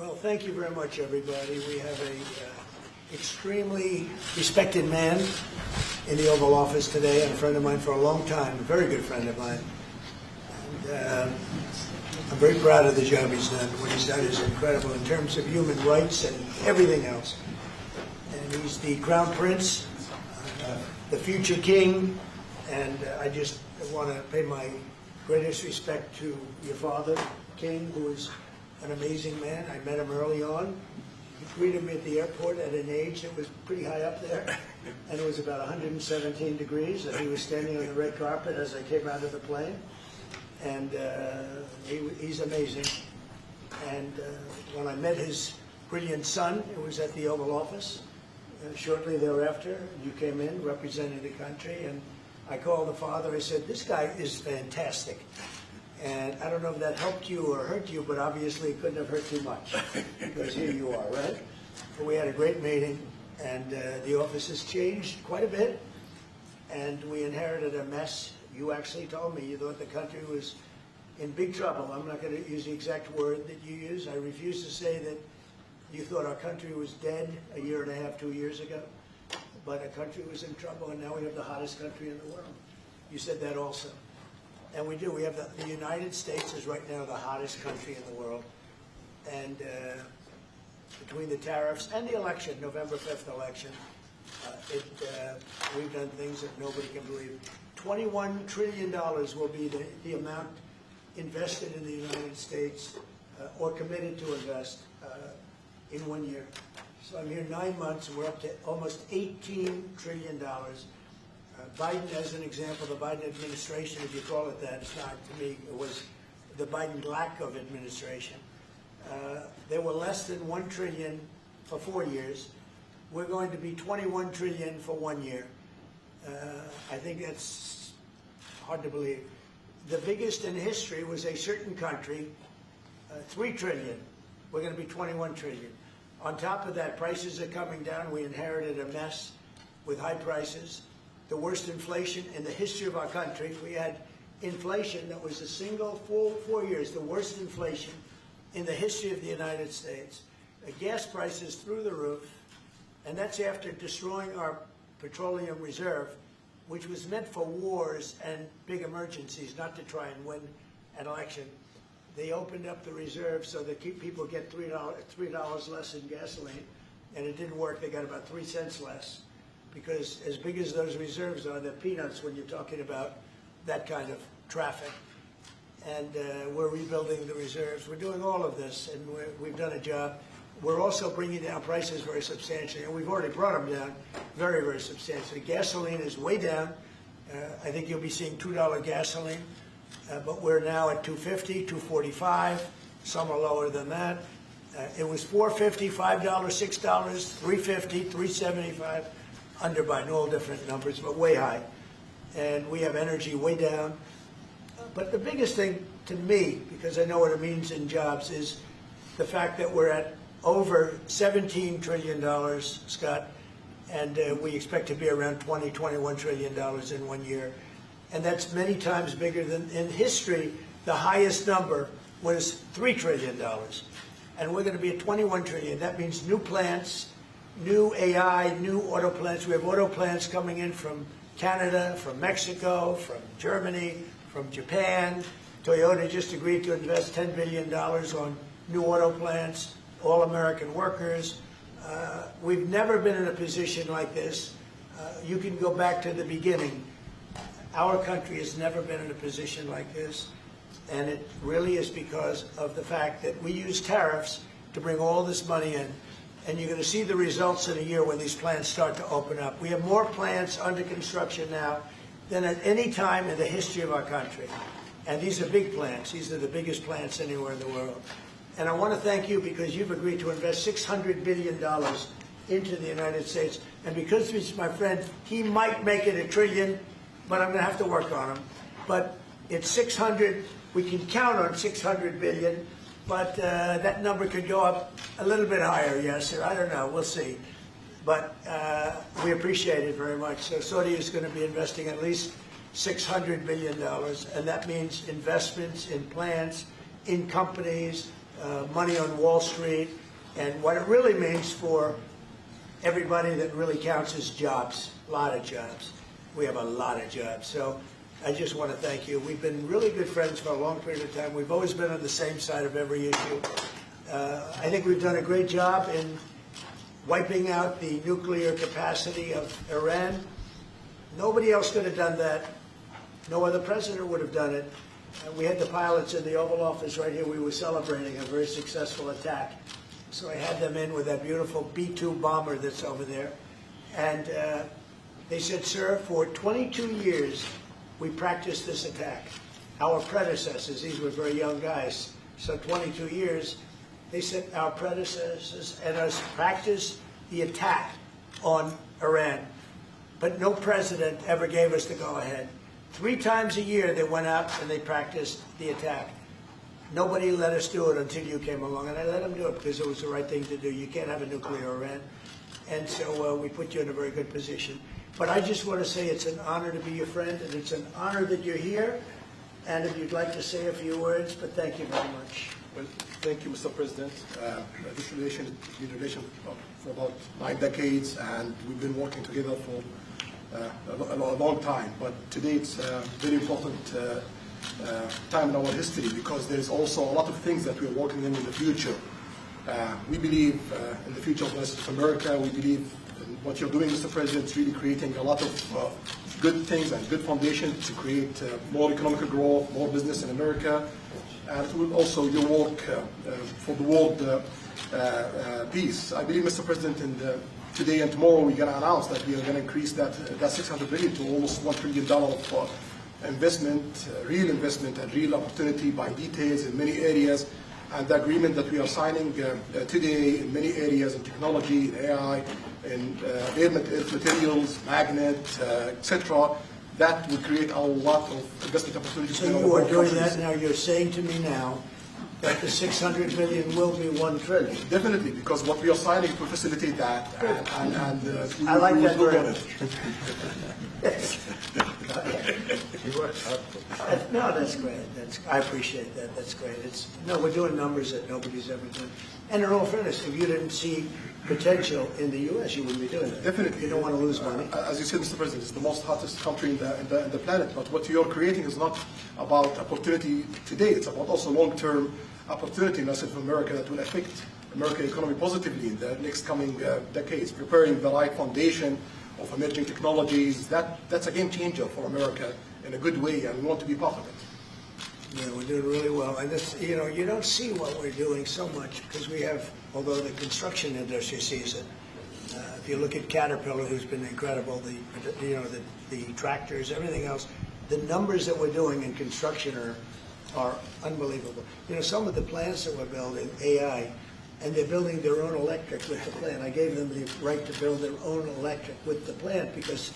Well, thank you very much, everybody. We have a extremely respected man in the Oval Office today, and a friend of mine for a long time, a very good friend of mine. And I'm very proud of the job he's done. What he's done is incredible in terms of human rights and everything else. And he's the Crown Prince, the future king, and I just want to pay my greatest respect to your father, King, who is an amazing man. I met him early on. He greeted me at the airport at an age that was pretty high up there, and it was about 117 degrees, and he was standing on the red carpet as I came out of the plane, and he's amazing. And when I met his brilliant son, it was at the Oval Office. Shortly thereafter, you came in representing the country, and I called the father. I said, "This guy is fantastic." And I don't know if that helped you or hurt you, but obviously it couldn't have hurt too much, because here you are, right? But we had a great meeting, and the office has changed quite a bit, and we inherited a mess. You actually told me you thought the country was in big trouble. I'm not going to use the exact word that you use. I refuse to say that you thought our country was dead a year and a half, 2 years ago, but our country was in trouble, and now we have the hottest country in the world. You said that also. And we do. We have the United States is right now the hottest country in the world. And between the tariffs and the election, November 5th election, we've done things that nobody can believe. $21 trillion will be the amount invested in the United States or committed to invest in 1 year. So I'm here 9 months, and we're up to almost $18 trillion. Biden, as an example, the Biden administration, if you call it that, it's not to me, it was the Biden lack of administration. They were less than $1 trillion for 4 years. We're going to be $21 trillion for 1 year. I think that's hard to believe. The biggest in history was a certain country, $3 trillion. We're going to be $21 trillion. On top of that, prices are coming down. We inherited a mess with high prices. The worst inflation in the history of our country. We had inflation that was a single full 4 years, the worst inflation in the history of the United States. The gas prices through the roof, and that's after destroying our petroleum reserve, which was meant for wars and big emergencies, not to try and win an election. They opened up the reserve so that people get $3 less in gasoline, and it didn't work. They got about 3 cents less, because as big as those reserves are, they're peanuts when you're talking about that kind of traffic. And we're rebuilding the reserves. We're doing all of this, and we've done a job. We're also bringing down prices very substantially, and we've already brought them down very, very substantially. Gasoline is way down. I think you'll be seeing $2 gasoline, but we're now at $2.50, $2.45. Some are lower than that. It was $4.50, $5, $6, $3.50, $3.75. Under Biden, all different numbers, but way high. And we have energy way down. But the biggest thing to me, because I know what it means in jobs, is the fact that we're at over $17 trillion, Scott, and we expect to be around $21 trillion in 1 year. And that's many times bigger than in history. The highest number was $3 trillion. And we're going to be at $21 trillion. That means new plants, new AI, new auto plants. We have auto plants coming in from Canada, from Mexico, from Germany, from Japan. Toyota just agreed to invest $10 billion on new auto plants, all American workers. We've never been in a position like this. You can go back to the beginning. Our country has never been in a position like this, and it really is because of the fact that we use tariffs to bring all this money in. And you're going to see the results in a year when these plants start to open up. We have more plants under construction now than at any time in the history of our country. And these are big plants. These are the biggest plants anywhere in the world. And I want to thank you, because you've agreed to invest $600 billion into the United States. And because he's my friend, he might make it $1 trillion, but I'm going to have to work on him. But it's 600. We can count on 600 billion. But that number could go up a little bit higher, yes, or I don't know. We'll see. But we appreciate it very much. So Saudi is going to be investing at least $600 billion, and that means investments in plants, in companies, money on Wall Street, and what it really means for everybody that really counts is jobs, a lot of jobs. We have a lot of jobs. So I just want to thank you. We've been really good friends for a long period of time. We've always been on the same side of every issue. I think we've done a great job in wiping out the nuclear capacity of Iran. Nobody else could have done that. No other president would have done it. We had the pilots in the Oval Office right here. We were celebrating a very successful attack. So I had them in with that beautiful B-2 bomber that's over there. And they said, sir, for 22 years, we practiced this attack. Our predecessors, these were very young guys, so 22 years, they said our predecessors and us practiced the attack on Iran. But no president ever gave us the go-ahead. 3 times a year they went out and they practiced the attack. Nobody let us do it until you came along, and I let them do it because it was the right thing to do. You can't have a nuclear Iran. And so we put you in a very good position. But I just want to say it's an honor to be your friend, and it's an honor that you're here. And if you'd like to say a few words, but thank you very much. Well, thank you, Mr. President. This relation has been a relation for about 9 decades, and we've been working together for a long time. But today it's a very important time in our history because there's also a lot of things that we're working in the future. We believe in the future of America. We believe in what you're doing, Mr. President, is really creating a lot of good things and good foundation to create more economic growth, more business in America, and it will also your work for the world peace. I believe, Mr. President, today and tomorrow we're going to announce that we are going to increase that $600 billion to almost $1 trillion of investment, real investment and real opportunity by details in many areas. And the agreement that we are signing today in many areas in technology, in AI, in earth materials, magnet, etc., that will create a lot of investment opportunities. So you are doing that now. You're saying to me now that the $600 billion will be $1 trillion. Definitely, because what we are signing will facilitate that. I like that very much. No, that's great. I appreciate that. That's great. We're doing numbers that nobody's ever done. And in all fairness, if you didn't see potential in the U.S., you wouldn't be doing it. Definitely. You don't want to lose money. As you said, Mr. President, it's the most hottest country in the planet. But what you're creating is not about opportunity today. It's about also long-term opportunity in South America that will affect American economy positively in the next coming decades. Preparing the right foundation of emerging technologies, that's a game changer for America in a good way, and we want to be part of it. Yeah, we're doing really well. And this, you don't see what we're doing so much because we have, although the construction industry sees it. If you look at Caterpillar, who's been incredible, the tractors, everything else, the numbers that we're doing in construction are unbelievable. Some of the plants that we're building, AI, and they're building their own electric with the plant. I gave them the right to build their own electric with the plant because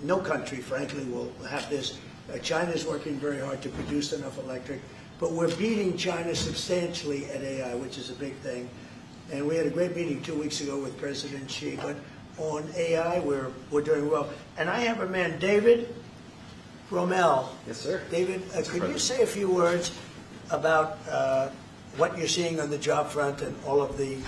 no country, frankly, will have this. China's working very hard to produce enough electric, but we're beating China substantially at AI, which is a big thing. And we had a great meeting 2 weeks ago with President Xi, but on AI, we're doing well. And I have a man, David Rommel. Yes, sir. David, could you say a few words about what you're seeing on the job front and all of the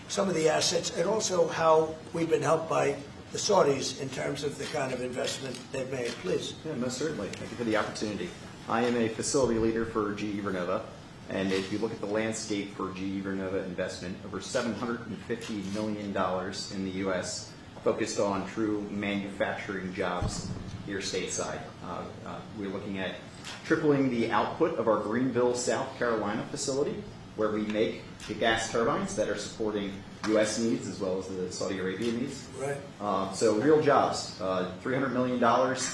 some of the assets, and also how we've been helped by the Saudis in terms of the kind of investment they've made, please. Yeah, most certainly. Thank you for the opportunity. I am a facility leader for GE Vernova, and if you look at the landscape for GE Vernova investment, over $750 million in the U.S. focused on true manufacturing jobs here stateside. We're looking at tripling the output of our Greenville, South Carolina facility, where we make the gas turbines that are supporting U.S. needs as well as the Saudi Arabia needs. Right. So real jobs, $300 million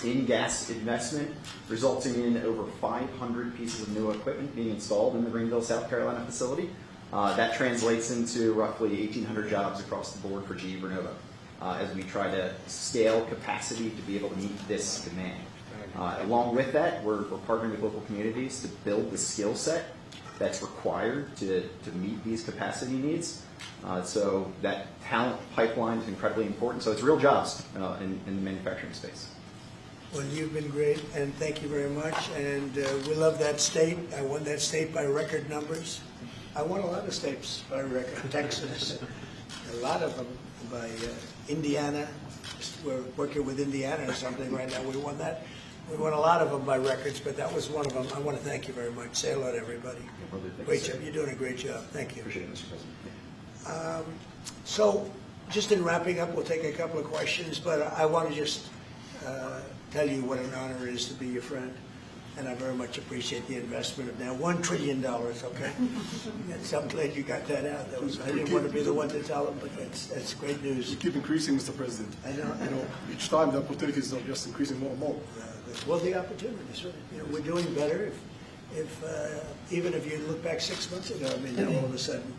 in gas investment, resulting in over 500 pieces of new equipment being installed in the Greenville, South Carolina facility. That translates into roughly 1,800 jobs across the board for GE Vernova as we try to scale capacity to be able to meet this demand. Along with that, we're partnering with local communities to build the skill set that's required to meet these capacity needs. So that talent pipeline is incredibly important. So it's real jobs in the manufacturing space. Well, you've been great, and thank you very much. And we love that state. I won that state by record numbers. I won a lot of states by record. Texas, a lot of them by Indiana. We're working with Indiana or something right now. We won that. We won a lot of them by records, but that was one of them. I want to thank you very much. Say hello to everybody. Great job. You're doing a great job. Thank you. Appreciate it, Mr. President. So, just in wrapping up, we'll take a couple of questions, but I want to just tell you what an honor it is to be your friend, and I very much appreciate the investment of now $1 trillion, okay? So I'm glad you got that out. I didn't want to be the one to tell them, but that's great news. We keep increasing, Mr. President. I know. Each time the opportunities are just increasing more and more. Well, the opportunities, right? You know, we're doing better. Even if you look back 6 months ago, I mean, now all of a sudden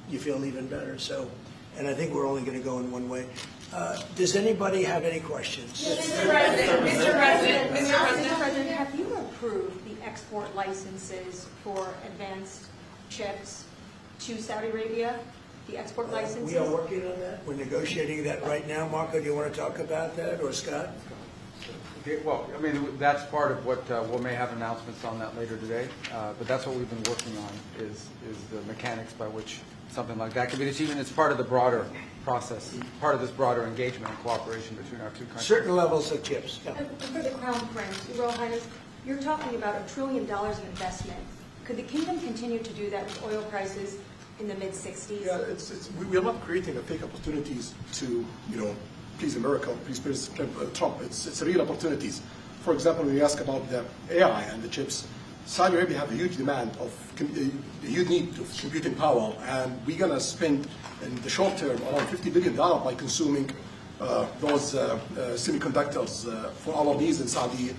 you feel even better. So, and I think we're only going to go in one way. Does anybody have any questions? Mr. President, have you approved the export licenses for advanced chips to Saudi Arabia? The export licenses? We are working on that. We're negotiating that right now. Marco, do you want to talk about that, or Scott? Okay, well, I mean, that's part of what we may have announcements on that later today, but that's what we've been working on is the mechanics by which something like that could be achieved, and it's part of the broader process, part of this broader engagement and cooperation between our two countries. Certain levels of chips. Yeah. And for the Crown Prince, Your Royal Highness, you're talking about $1 trillion of investment. Could the kingdom continue to do that with oil prices in the mid-60s? Yeah, we are not creating fake opportunities to, please America, please President Trump. It's real opportunities. For example, when you ask about the AI and the chips, Saudi Arabia have a huge demand a huge need of computing power, and we're going to spend in the short term around $50 billion by consuming those semiconductors for our needs in Saudi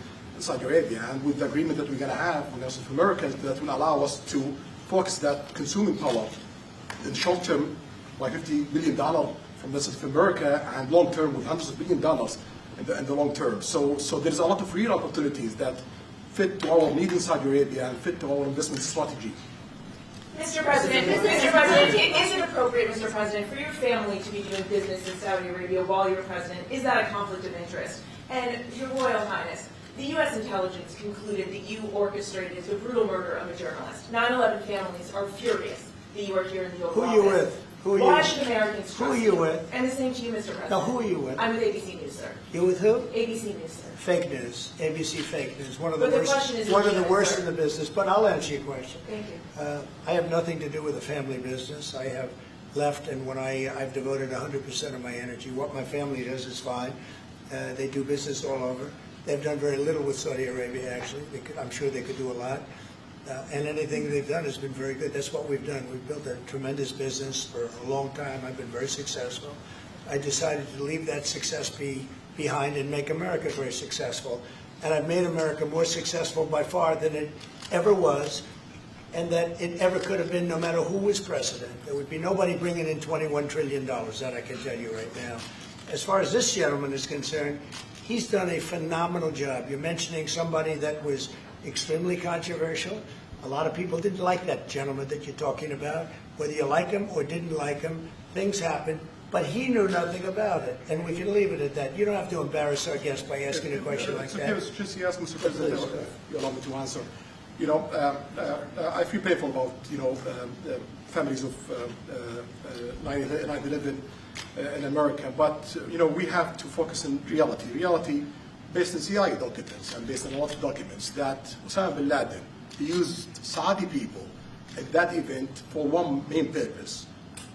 Arabia. And with the agreement that we're going to have with South America, that will allow us to focus that consuming power in the short term by $50 billion from the South America, and long term with hundreds of billions of dollars in the long term. So there's a lot of real opportunities that fit to our need in Saudi Arabia and fit to our investment strategy. Mr. President, is it appropriate, Mr. President, for your family to be doing business in Saudi Arabia while you're president? Is that a conflict of interest? And Your Royal Highness, the U.S. intelligence concluded that you orchestrated the brutal murder of a journalist. 9/11 families are furious that you are here in the Oval Office. Who are you with? Why should Americans trust Who are you with? And the same to you, Mr. President. Now, who are you with? I'm with ABC News, sir. You with who? ABC News, sir. Fake news, ABC fake news, one of the But the worst, question is one of the legitimate, worst sir. in the business. But I'll answer your question. Thank you. I have nothing to do with the family business. I have left, and when I've devoted 100% of my energy. What my family does is fine. They do business all over. They've done very little with Saudi Arabia, actually. I'm sure they could do a lot. And anything they've done has been very good. That's what we've done. We've built a tremendous business for a long time. I've been very successful. I decided to leave that success behind and make America very successful. And I've made America more successful by far than it ever was, and that it ever could have been, no matter who was president. There would be nobody bringing in $21 trillion, that I can tell you right now. As far as this gentleman is concerned, he's done a phenomenal job. You're mentioning somebody that was extremely controversial. A lot of people didn't like that gentleman that you're talking about. Whether you like him or didn't like him, things happen. But he knew nothing about it, and we can leave it at that. You don't have to embarrass our guest by asking a question like that. Just ask Mr. President, if you allow me to answer. I feel painful about the families of 9/11 in America, but we have to focus on reality. Reality based on CIA documents and based on a lot of documents that Osama bin Laden used Saudi people at that event for one main purpose,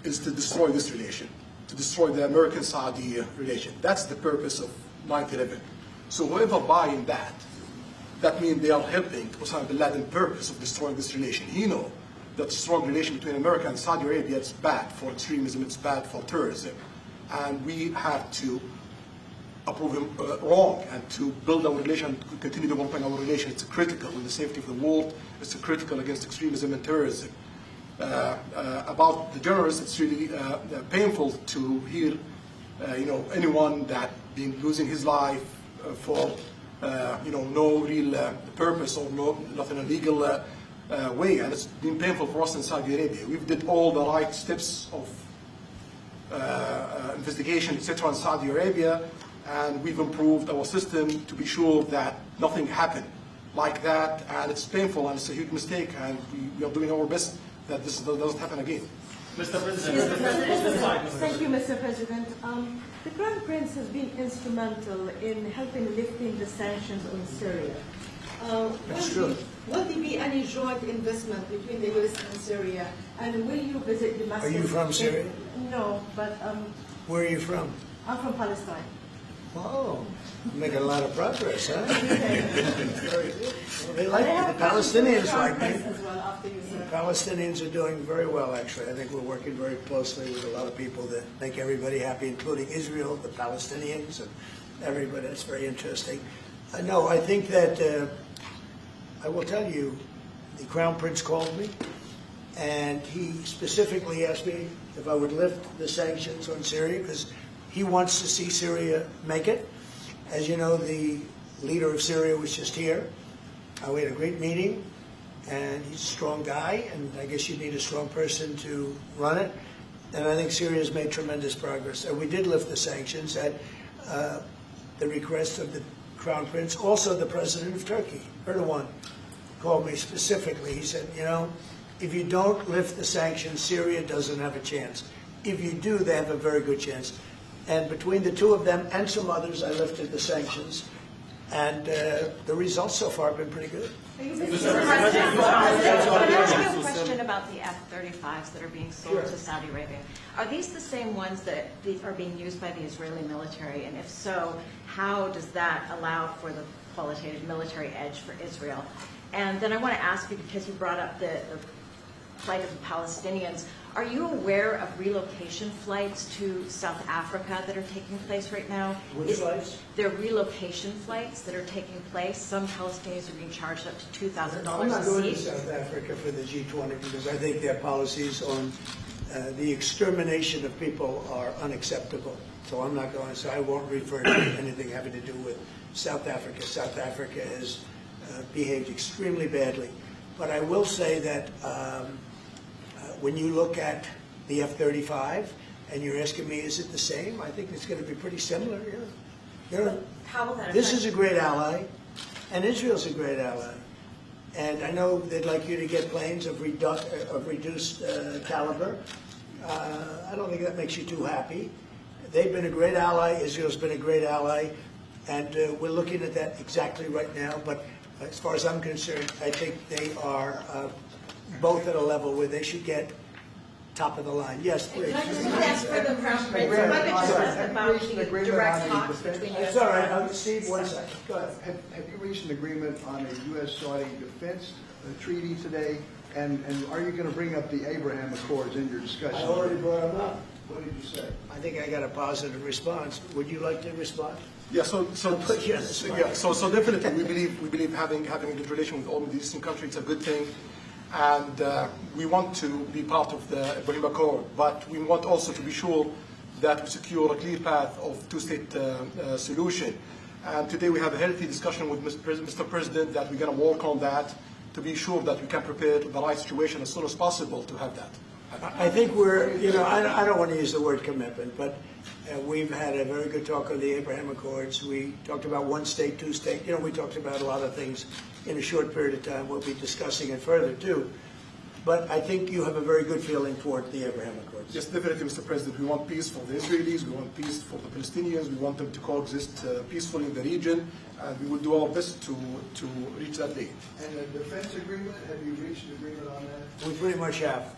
is to destroy this relation, to destroy the American-Saudi relation. That's the purpose of 9/11. So whoever buying that means they are helping Osama bin Laden's purpose of destroying this relation. He knows that strong relation between America and Saudi Arabia is bad for extremism, it's bad for terrorism. And we have to approve him wrong and to build our relation, continue developing our relation. It's critical in the safety of the world. It's critical against extremism and terrorism. About the journalists, it's really painful to hear, anyone that been losing his life for, no real purpose or nothing illegal way, and it's been painful for us in Saudi Arabia. We've did all the right steps of investigation, etc. in Saudi Arabia, and we've improved our system to be sure that nothing happened like that, and it's painful and it's a huge mistake, and we are doing our best that this doesn't happen again. Mr. President, thank you, Mr. President. The Crown Prince has been instrumental in helping lifting the sanctions on Syria. That's true. Will there be any joint investment between the U.S. and Syria? And will you visit Damascus? Are you from Syria? No, but Where are you from? I'm from Palestine. Oh, making a lot of progress, huh? Very good. Well, they I like have the a question for the Palestinians Crown like Prince me. as well after you, sir. Palestinians are doing very well, actually. I think we're working very closely with a lot of people that make everybody happy, including Israel, the Palestinians, and everybody. It's very interesting. No, I think that I will tell you, the Crown Prince called me, and he specifically asked me if I would lift the sanctions on Syria, because he wants to see Syria make it. As you know, the leader of Syria was just here. We had a great meeting, and he's a strong guy, and I guess you need a strong person to run it. And I think Syria's made tremendous progress. And we did lift the sanctions at the request of the Crown Prince. Also, the President of Turkey, Erdogan, called me specifically. He said, you know, if you don't lift the sanctions, Syria doesn't have a chance. If you do, they have a very good chance. And between the two of them and some others, I lifted the sanctions. And the results so far have been pretty good. Mr. President, can I ask you a question about the F-35s that are being sold to Saudi Arabia? Are these the same ones that are being used by the Israeli military? And if so, how does that allow for the qualitative military edge for Israel? And then I want to ask you, because you brought up the plight of the Palestinians, are you aware of relocation flights to South Africa that are taking place right now? Which flights? There are relocation flights that are taking place. Some Palestinians are being charged up to $2,000 I'm not a going to seat. South Africa for the G20 because I think their policies on the extermination of people are unacceptable. So I'm not going, so I won't refer to anything having to do with South Africa. South Africa has behaved extremely badly. But I will say that when you look at the F-35 and you're asking me, is it the same? I think it's going to be pretty similar, yeah. You know, How will that this affect- is a great ally, and Israel's a great ally. And I know they'd like you to get planes of reduced caliber. I don't think that makes you too happy. They've been a great ally. Israel's been a great ally. And we're looking at that exactly right now. But as far as I'm concerned, I think they are both at a level where they should get top of the line. Yes, please. Can I just ask for the Crown Prince, if I could just ask about the direct talks between It's U.S. all right. Steve, 1 second. Go ahead. Have you reached an agreement on a U.S.-Saudi defense treaty today? And are you going to bring up the Abraham Accords in your discussion? I already brought them up. What did you say? I think I got a positive response. Would you like to respond? Yeah, so put you on the spot. yeah, so definitely we believe having a good relation with all Middle Eastern countries is a good thing, and we want to be part of the Ibrahim Accord, but we want also to be sure that we secure a clear path of two-state solution. And today we have a healthy discussion with Mr. President that we're going to work on that to be sure that we can prepare the right situation as soon as possible to have that. I think we're, you know, I don't want to use the word commitment, but we've had a very good talk on the Abraham Accords. We talked about one state, two state. You know, we talked about a lot of things in a short period of time. We'll be discussing it further too. But I think you have a very good feeling toward the Abraham Accords. Yes, definitely, Mr. President. We want peace for the Israelis. We want peace for the Palestinians. We want them to coexist peacefully in the region, and we will do our best to reach that day. And the defense agreement, have you reached an agreement on that? We pretty much have.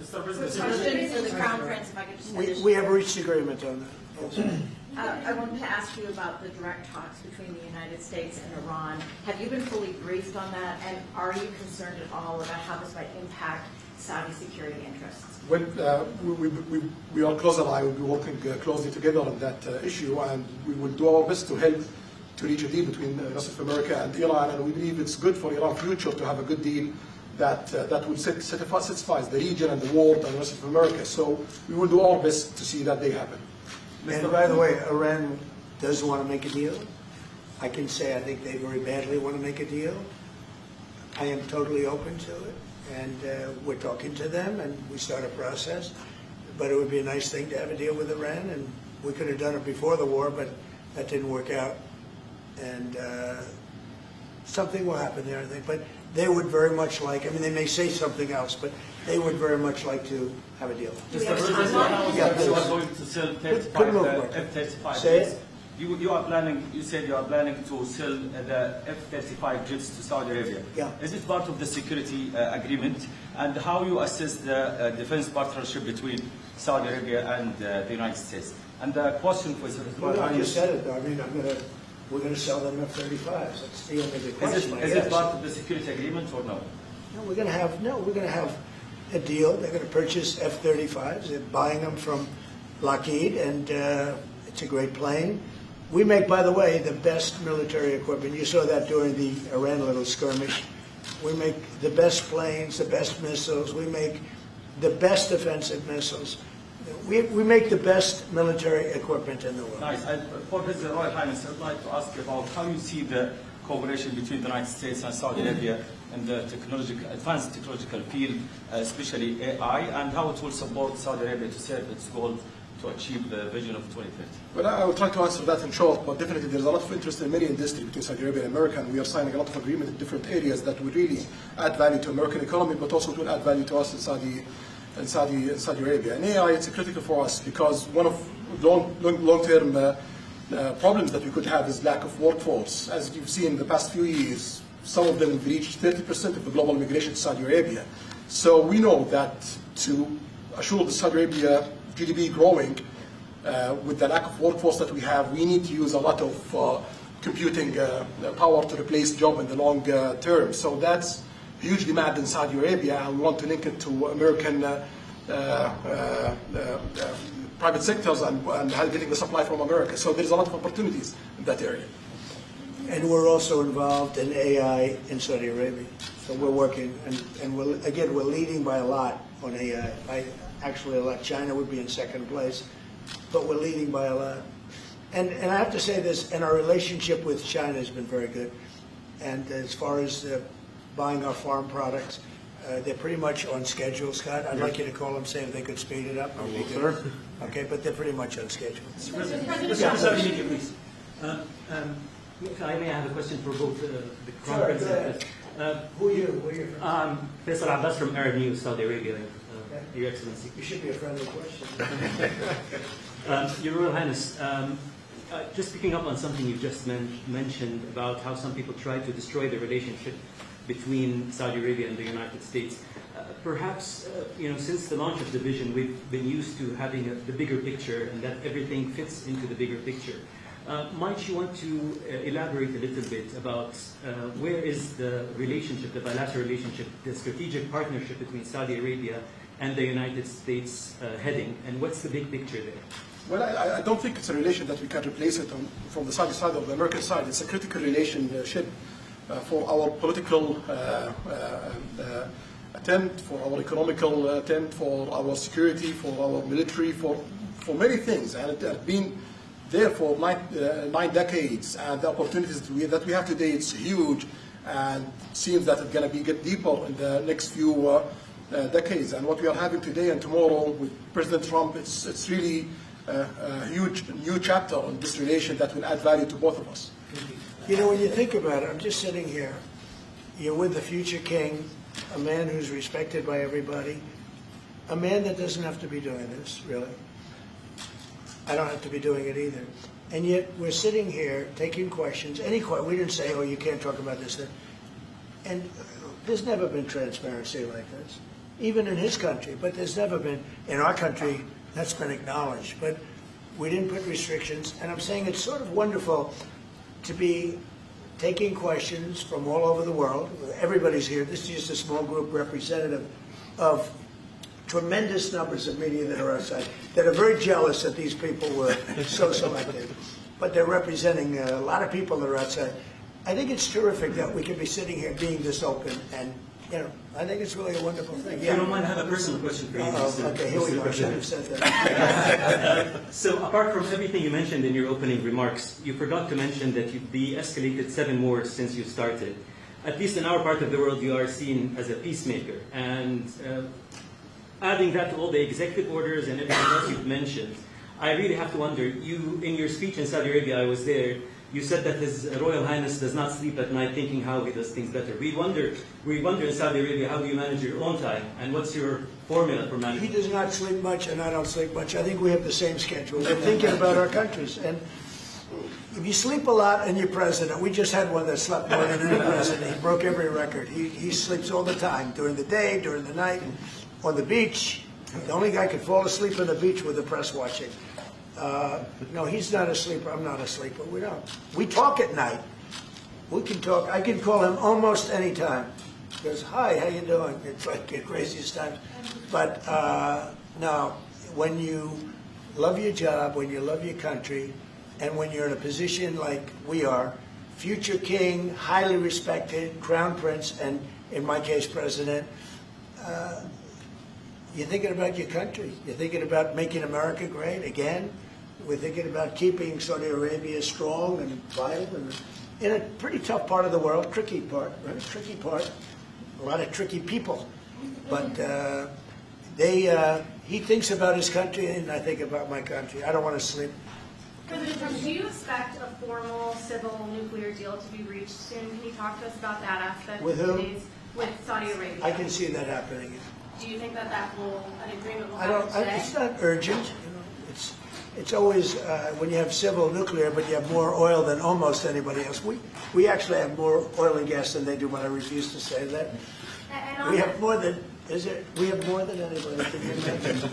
Question for the Crown Prince, if I could just finish. We have reached agreement on that. Yes. I wanted to ask you about the direct talks between the United States and Iran. Have you been fully briefed on that, and are you concerned at all about how this might impact Saudi security interests? When we are close ally, we'll be working closely together on that issue, and we will do our best to help to reach a deal between the rest of America and Iran, and we believe it's good for Iran's future to have a good deal that will satisfy the region and the world and the rest of America. So we will do our best to see that day happen. And by the way, Iran does want to make a deal. I can say I think they very badly want to make a deal. I am totally open to it, and we're talking to them, and we start a process. But it would be a nice thing to have a deal with Iran, and We could have done it before the war, but that didn't work out. And something will happen there, I think. But they would very much like, I mean, they may say something else, but they would very much like to have a deal. Mr. President, you are going to sell 35 F-35 Say jets. it. You are planning, you said you are planning to sell the F-35 jets to Saudi Arabia. Yeah. Is it part of the security agreement? And how you assess the defense partnership between Saudi Arabia and the United States? And the question for Well, I just said it, though. I mean, we're going to sell them F-35s. That's the only big question. Is it part of the security agreement or no? No, we're going to have a deal. They're going to purchase F-35s. They're buying them from Lockheed, and it's a great plane. We make, by the way, the best military equipment. You saw that during the Iran little skirmish. We make the best planes, the best missiles. We make the best offensive missiles. We make the best military equipment in the world. Nice. For His Royal Highness, I'd like to ask about how you see the cooperation between the United States and Saudi Arabia in the advanced technological field, especially AI, and how it will support Saudi Arabia to serve its goal to achieve the vision of 2030. Well, I will try to answer that in short, but definitely there's a lot of interest in many industries between Saudi Arabia and America, and we are signing a lot of agreements in different areas that will really add value to American economy, but also will add value to us in Saudi Arabia. And AI, it's critical for us because one of long-term problems that we could have is lack of workforce. As you've seen in the past few years, some of them have reached 30% of the global migration to Saudi Arabia. So we know that to assure the Saudi Arabia GDP growing, with the lack of workforce that we have, we need to use a lot of computing power to replace job in the long term. So that's huge demand in Saudi Arabia, and we want to link it to American private sectors and getting the supply from America. So there's a lot of opportunities in that area. And we're also involved in AI in Saudi Arabia. So we're working, and we're leading by a lot on AI. Actually, a lot. China would be in second place, but we're leading by a lot. And I have to say this, and our relationship with China has been very good. And as far as buying our farm products, they're pretty much on schedule, Scott. I'd like you to call them, say if they could speed it up. Sir. Okay, but they're pretty much on schedule. Mr. President, please. If I may, I have a question for both the Crown Prince and Who are you? Where are you from? Faisal Abbas from Arab News, Saudi Arabia, Your Excellency. You should be a friendly question. Your Royal Highness, just picking up on something you just mentioned about how some people try to destroy the relationship between Saudi Arabia and the United States. Perhaps, since the launch of the vision, we've been used to having the bigger picture and that everything fits into the bigger picture. Might you want to elaborate a little bit about where is the relationship, the bilateral relationship, the strategic partnership between Saudi Arabia and the United States heading, and what's the big picture there? Well, I don't think it's a relation that we can replace it from the Saudi side or the American side. It's a critical relationship for our political attempt, for our economical attempt, for our security, for our military, for many things. And it has been there for 9 decades, and the opportunities that we have today, it's huge, and seems that it's going to get deeper in the next few decades. And what we are having today and tomorrow with President Trump, it's really a huge new chapter on this relation that will add value to both of us. When you think about it, I'm just sitting here. You're with the future king, a man who's respected by everybody, a man that doesn't have to be doing this, really. I don't have to be doing it either. And yet we're sitting here taking questions, we didn't say, oh, you can't talk about this, that. And there's never been transparency like this, even in his country, but there's never been, in our country, that's been acknowledged. But we didn't put restrictions, and I'm saying it's sort of wonderful to be taking questions from all over the world. Everybody's here. This is just a small group representative of tremendous numbers of media that are outside, that are very jealous that these people were so selected. But they're representing a lot of people that are outside. I think it's terrific that we can be sitting here being this open, and I think it's really a wonderful thing. If you don't mind, I have a personal question for you. Okay, here we go. I should have said that. So apart from everything you mentioned in your opening remarks, you forgot to mention that you've de-escalated 7 wars since you started. At least in our part of the world, you are seen as a peacemaker. And adding that to all the executive orders and everything else you've mentioned, I really have to wonder, in your speech in Saudi Arabia, I was there, you said that His Royal Highness does not sleep at night thinking how he does things better. We wonder in Saudi Arabia, how do you manage your own time, and what's your formula for managing? He does not sleep much, and I don't sleep much. I think we have the same schedule. We're thinking about our countries. And if you sleep a lot and you're president, we just had one that slept more than any president. He broke every record. He sleeps all the time, during the day, during the night, on the beach. The only guy could fall asleep on the beach with the press watching. No, he's not a sleeper. I'm not a sleeper. We don't. We talk at night. We can talk. I can call him almost any time. He goes, hi, how you doing? It's like the craziest times. But no, when you love your job, when you love your country, and when you're in a position like we are, future king, highly respected, crown prince, and in my case, president, you're thinking about your country. You're thinking about making America great again. We're thinking about keeping Saudi Arabia strong and vital, and in a pretty tough part of the world, tricky part, right? Tricky part, a lot of tricky people. But he thinks about his country, and I think about my country. I don't want to sleep. President Trump, do you expect a formal civil nuclear deal to be reached soon? Can you talk to us about that aspect? With who? With Saudi Arabia. I can see that happening. Do you think that an agreement will I happen don't. today? It's not urgent. You know, it's always when you have civil nuclear, but you have more oil than almost anybody else. We actually have more oil and gas than they do, but I refuse to say that. We have more than. We have more than anybody. Can you imagine? And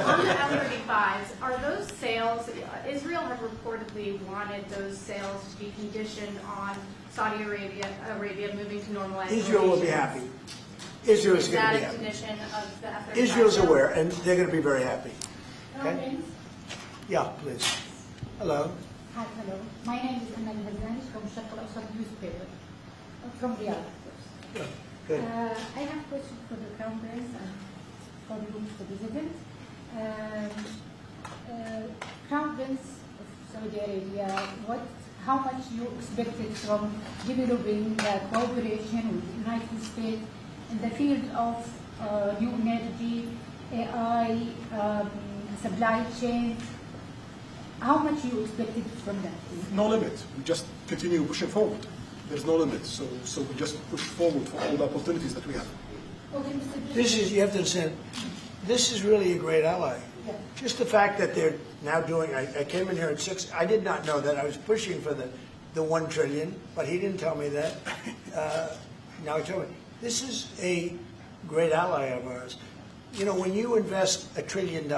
on the F-35s, are those sales? Israel had reportedly wanted those sales to be conditioned on Saudi Arabia moving to normalized. Israel will be happy. Israel is going to be Is that a happy. condition of the F-35? Israel's aware, and they're going to be very happy. Okay? Okay. Yeah, please. Hello. Hi, hello. My name is Amal Hazani from Sharq al-Awsat newspaper, from Riyadh, of course. Good. Good. I have a question for the Crown Prince and for you, Mr. President. Crown Prince of Saudi Arabia, how much you expected from developing cooperation with the United States in the field of new energy, AI, supply chain? How much you expected from that? No limit. We just continue pushing forward. There's no limit. So we just push forward for all the opportunities that we have. Okay, Mr. President. This is, you have to understand, this is really a great ally. Yeah. Just the fact that they're now doing, I came in here at 6, I did not know that. I was pushing for the 1 trillion, but he didn't tell me that. Now he told me. This is a great ally of ours. You know, when you invest $1 trillion,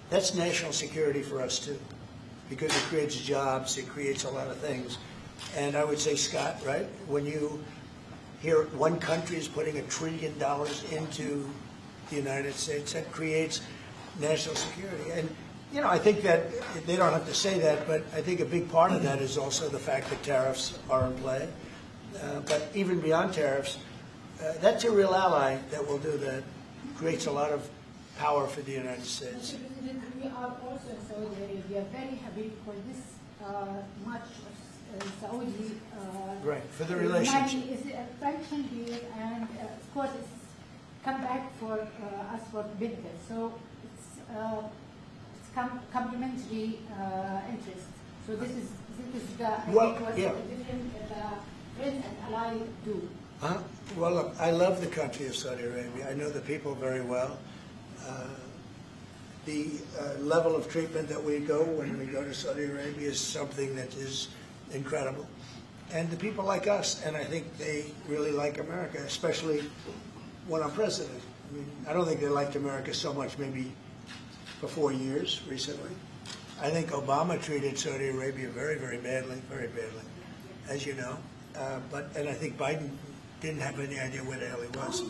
that's national security for us too, because it creates jobs, it creates a lot of things. And I would say, Scott, right, when you hear one country is putting $1 trillion into the United States, that creates national security. And, you know, I think that they don't have to say that, but I think a big part of that is also the fact that tariffs are in play. But even beyond tariffs, that's a real ally that will do that, creates a lot of power for the United States. Mr. President, we are also in Saudi Arabia very happy for this much of Saudi Right, for the relationship. money is attention here, and of course it's come back for us for benefit. So it's complementary interest. So this is the Well, what yeah. the different friends and allies do. Well, look, I love the country of Saudi Arabia. I know the people very well. The level of treatment that we go when we go to Saudi Arabia is something that is incredible. And the people like us, and I think they really like America, especially when I'm president. I mean, I don't think they liked America so much maybe for 4 years recently. I think Obama treated Saudi Arabia very, very badly, as you know. And I think Biden didn't have any idea where the hell he was.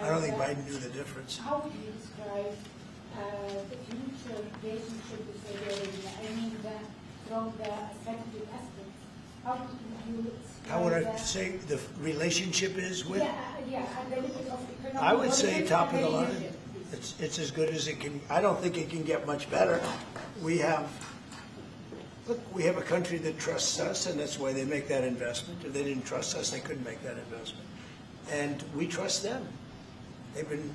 I don't think Biden knew the difference. How would you describe the future relationship with Saudi Arabia? I mean, from the strategic aspect, how would you describe How would I say the relationship is with? Yeah, and the limit of economic I would say development top of and the line. relationship. It's as good as it can. I don't think it can get much better. We have a country that trusts us, and that's why they make that investment. If they didn't trust us, they couldn't make that investment. And we trust them. They've been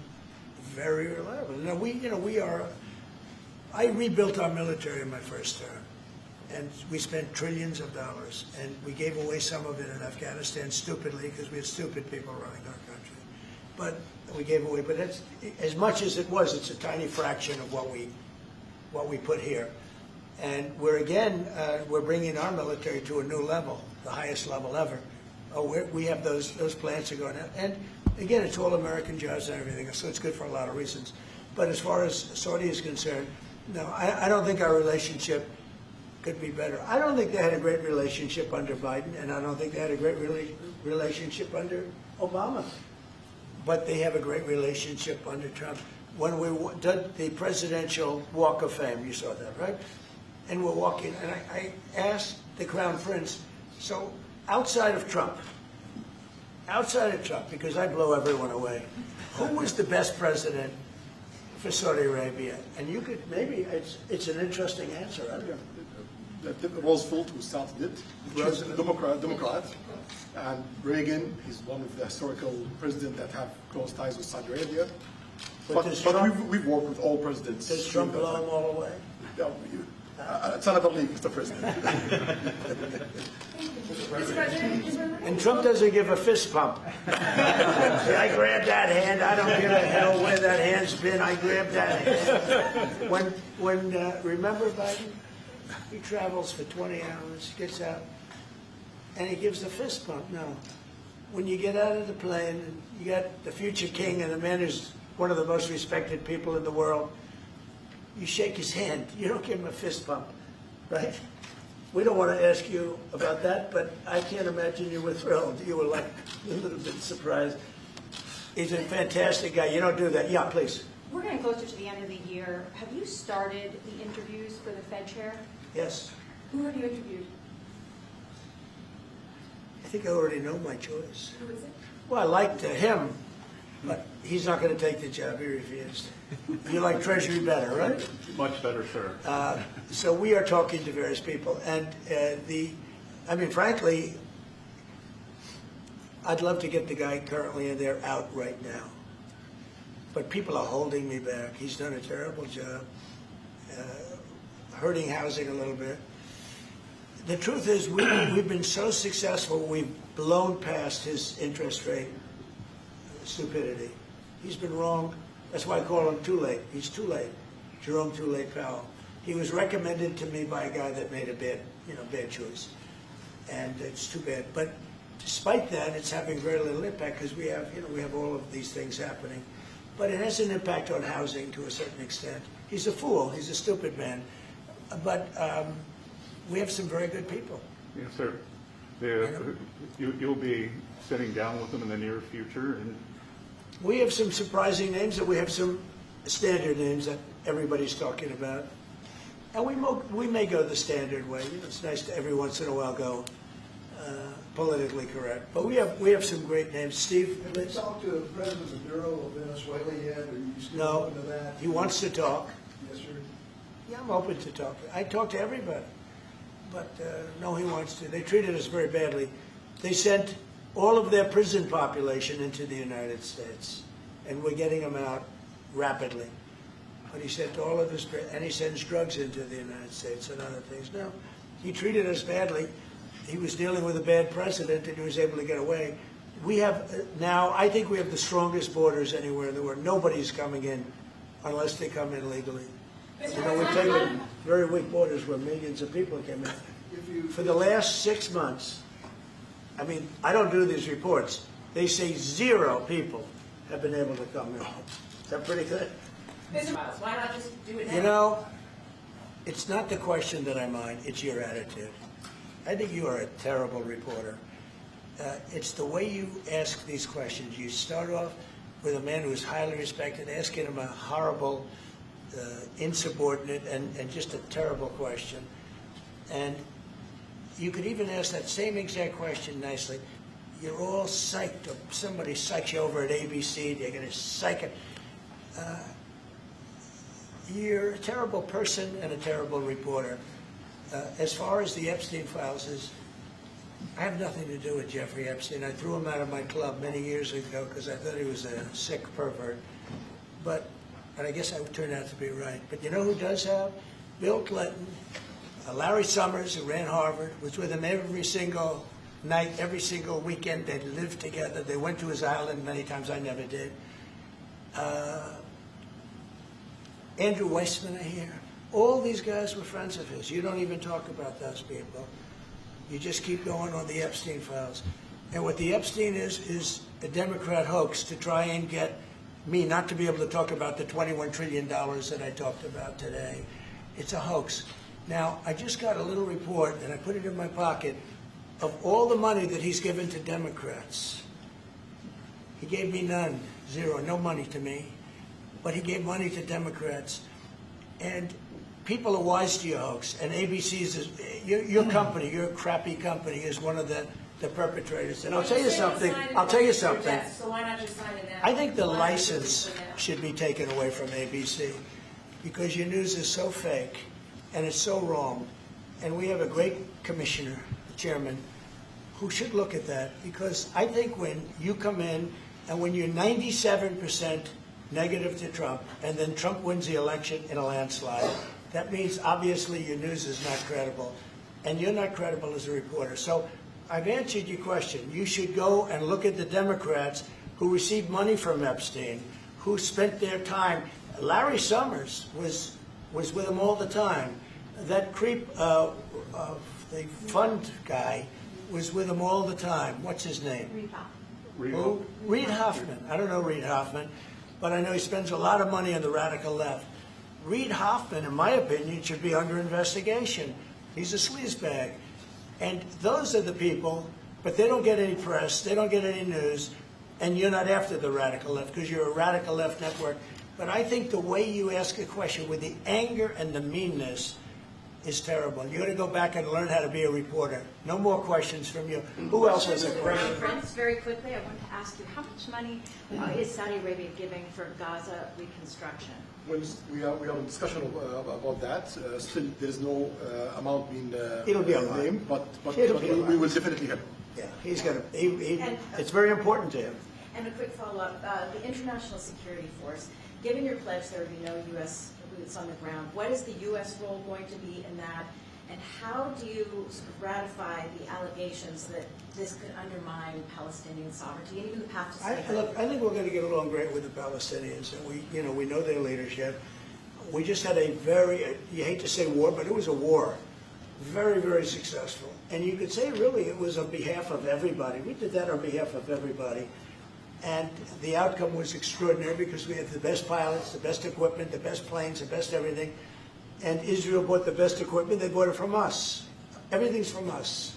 very reliable. Now we are I rebuilt our military in my first term, and we spent trillions of dollars, and we gave away some of it in Afghanistan stupidly because we had stupid people running our country. But we gave away, but it's, as much as it was, it's a tiny fraction of what we put here. And we're bringing our military to a new level, the highest level ever. We have those plants are going out. And again, it's all American jobs and everything, so it's good for a lot of reasons. But as far as Saudi is concerned, no, I don't think our relationship could be better. I don't think they had a great relationship under Biden, and I don't think they had a great relationship under Obama. But they have a great relationship under Trump. When we did the Presidential Walk of Fame, you saw that, right? And we're walking, and I asked the Crown Prince, so outside of Trump, because I blow everyone away, who was the best president for Saudi Arabia? And you could, maybe, it's an interesting answer. I don't know. Roosevelt, who started it, was a Democrat, and Reagan, he's one of the historical presidents that have close ties with Saudi Arabia. But we've worked with all presidents. Does Trump blow them all away? No, it's another league, Mr. President. And Trump doesn't give a fist pump. See, I grabbed that hand. I don't give a hell where that hand's been. I grabbed that hand. Remember Biden? He travels for 20 hours, gets out, and he gives a fist bump. No. When you get out of the plane, and you got the future king and the man who's one of the most respected people in the world, you shake his hand. You don't give him a fist bump, right? We don't want to ask you about that, but I can't imagine you were thrilled. You were like a little bit surprised. He's a fantastic guy. You don't do that. Yeah, please. We're getting closer to the end of the year. Have you started the interviews for the Fed chair? Yes. Who have you interviewed? I think I already know my choice. Who is it? Well, I liked him, but he's not going to take the job. He refused. You like Treasury better, right? Much better, sir. So we are talking to various people, and frankly, I'd love to get the guy currently in there out right now. But people are holding me back. He's done a terrible job, hurting housing a little bit. The truth is, we've been so successful, we've blown past his interest rate stupidity. He's been wrong. That's why I call him too late. He's too late. Jerome Too Late Powell. He was recommended to me by a guy that made a bad choice. And it's too bad. But despite that, it's having very little impact because we have all of these things happening. But it has an impact on housing to a certain extent. He's a fool. He's a stupid man. But we have some very good people. Yes, sir. You'll be sitting down with them in the near future, and we have some surprising names, and we have some standard names that everybody's talking about. And we may go the standard way. It's nice to every once in a while go politically correct. But we have some great names. Steve, have you talked to the President of the Bureau of Venezuela yet? Are you still open to that? He wants to talk. Yes, sir. Yeah, I'm open to talk. I talk to everybody. But no, he wants to. They treated us very badly. They sent all of their prison population into the United States, and we're getting them out rapidly. But he sent all of his, and he sends drugs into the United States and other things. No, he treated us badly. He was dealing with a bad president, and he was able to get away. We have now, I think we have the strongest borders anywhere in the world. Nobody's coming in unless they come in legally. We've taken very weak borders where millions of people came in. For the last 6 months, I don't do these reports. They say 0 people have been able to come in. Is that pretty good? Mr. Miles, why not just do it now? It's not the question that I mind, it's your attitude. I think you are a terrible reporter. It's the way you ask these questions. You start off with a man who's highly respected, asking him a horrible, insubordinate, and just a terrible question. And you could even ask that same exact question nicely. You're all psyched up. Somebody psyched you over at ABC. They're going to psych it. You're a terrible person and a terrible reporter. As far as the Epstein files is, I have nothing to do with Jeffrey Epstein. I threw him out of my club many years ago because I thought he was a sick pervert. But but I guess I would turn out to be right. But you know who does have? Bill Clinton, Larry Summers, who ran Harvard, was with him every single night, every single weekend. They lived together. They went to his island many times. I never did. Andrew Weissman here. All these guys were friends of his. You don't even talk about those people. You just keep going on the Epstein files. And what the Epstein is a Democrat hoax to try and get me not to be able to talk about the $21 trillion that I talked about today. It's a hoax. Now, I just got a little report, and I put it in my pocket, of all the money that he's given to Democrats. He gave me none, zero, no money to me. But he gave money to Democrats. And people are wise to your hoax. And ABC's, your company, your crappy company, is one of the perpetrators. And I'll tell you something. So why not just sign it now? I think the license should be taken away from ABC because your news is so fake and it's so wrong. And we have a great commissioner, the chairman, who should look at that, because I think when you come in and when you're 97% negative to Trump and then Trump wins the election in a landslide, that means obviously your news is not credible and you're not credible as a reporter. So I've answered your question. You should go and look at the Democrats who received money from Epstein, who spent their time. Larry Summers was with him all the time. That creep, the fund guy, was with him all the time. What's his name? Reid Hoffman. I don't know Reid Hoffman, but I know he spends a lot of money on the radical left. Reid Hoffman, in my opinion, should be under investigation. He's a sleazebag. And those are the people, but they don't get any press, they don't get any news, and you're not after the radical left because you're a radical left network. But I think the way you ask a question with the anger and the meanness is terrible. You got to go back and learn how to be a reporter. No more questions from you. Who else has a question? Prince, very quickly, I want to ask you, how much money is Saudi Arabia giving for Gaza reconstruction? We have a discussion about that. Still, there is no amount being It'll be a lot. named, but It'll be a lot. we will definitely help. Yeah, he's going to. It's very important to him. And a quick follow-up, the International Security Force, given your pledge there will be no U.S. boots on the ground, what is the U.S. role going to be in that, and how do you sort of ratify the allegations that this could undermine Palestinian sovereignty and even the path to statehood? Look, I think we're going to get along great with the Palestinians, and we know their leadership. We just had a very, you hate to say war, but it was a war. Very, very successful. And you could say really it was on behalf of everybody. We did that on behalf of everybody. And the outcome was extraordinary because we had the best pilots, the best equipment, the best planes, the best everything. And Israel bought the best equipment. They bought it from us. Everything's from us.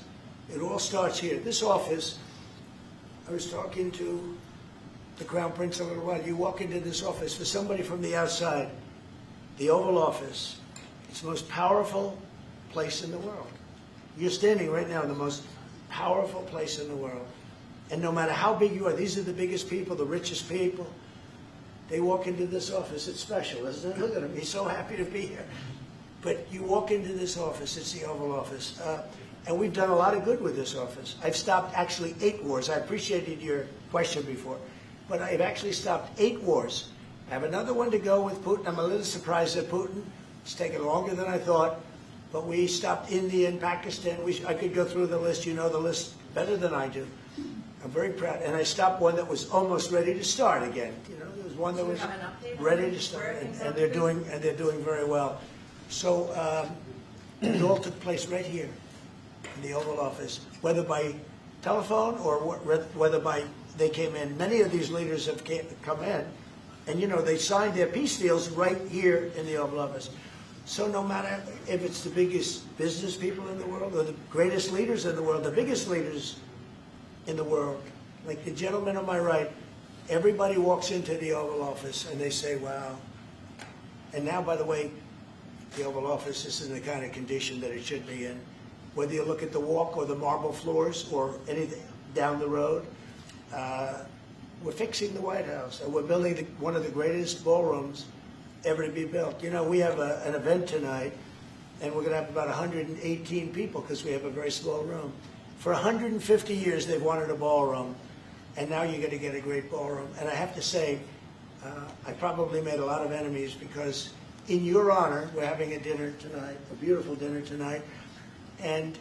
It all starts here. This office, I was talking to the Crown Prince a little while. You walk into this office, for somebody from the outside, the Oval Office, it's the most powerful place in the world. You're standing right now in the most powerful place in the world. And no matter how big you are, these are the biggest people, the richest people. They walk into this office. It's special, isn't it? Look at him. He's so happy to be here. But you walk into this office. It's the Oval Office. And we've done a lot of good with this office. I've stopped actually 8 wars. I appreciated your question before. But I've actually stopped 8 wars. I have another one to go with Putin. I'm a little surprised at Putin. It's taken longer than I thought. But we stopped India and Pakistan. I could go through the list. You know the list better than I do. I'm very proud. And I stopped one that was almost ready to start again. You know, there was one that was ready to start, and they're doing very well. So it all took place right here in the Oval Office, whether by telephone or whether by they came in. Many of these leaders have come in, and you know they signed their peace deals right here in the Oval Office. So no matter if it's the biggest business people in the world or the greatest leaders in the world, the biggest leaders in the world, like the gentleman on my right, everybody walks into the Oval Office and they say, wow. And now, by the way, the Oval Office is in the kind of condition that it should be in. Whether you look at the walk or the marble floors or anything down the road, we're fixing the White House. And we're building one of the greatest ballrooms ever to be built. You know, we have an event tonight, and we're going to have about 118 people because we have a very small room. For 150 years, they've wanted a ballroom, and now you're going to get a great ballroom. And I have to say, I probably made a lot of enemies because in your honor, we're having a dinner tonight, a beautiful dinner tonight, and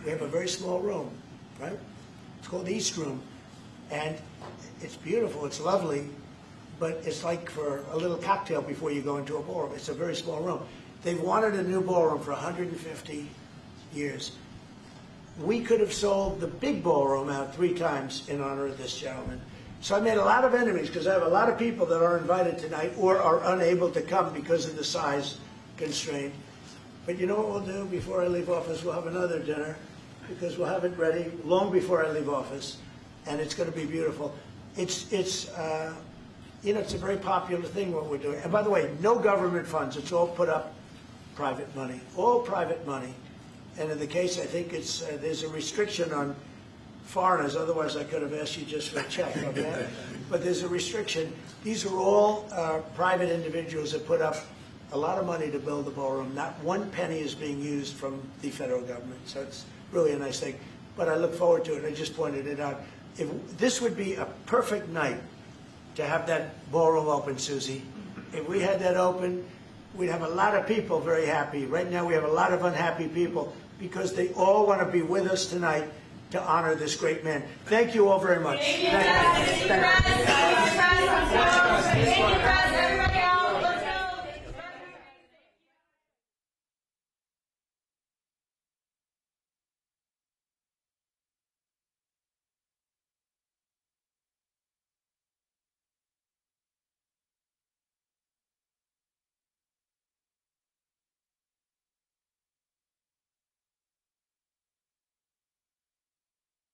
we have a very small room, right? It's called the East Room, and it's beautiful, it's lovely, but it's like for a little cocktail before you go into a ballroom. It's a very small room. They've wanted a new ballroom for 150 years. We could have sold the big ballroom out 3 times in honor of this gentleman. So I made a lot of enemies because I have a lot of people that are invited tonight or are unable to come because of the size constraint. But you know what we'll do before I leave office? We'll have another dinner because we'll have it ready long before I leave office, and it's going to be beautiful. It's a very popular thing what we're doing. And by the way, no government funds. It's all put up private money, all private money. And in the case, I think there's a restriction on foreigners. Otherwise, I could have asked you just for a check on that. But there's a restriction. These are all private individuals that put up a lot of money to build the ballroom. Not one penny is being used from the federal government. So it's really a nice thing. But I look forward to it. I just pointed it out. This would be a perfect night to have that ballroom open, Susie. If we had that open, we'd have a lot of people very happy. Right now we have a lot of unhappy people because they all want to be with us tonight to honor this great man. Thank you all very much. Thank you, President.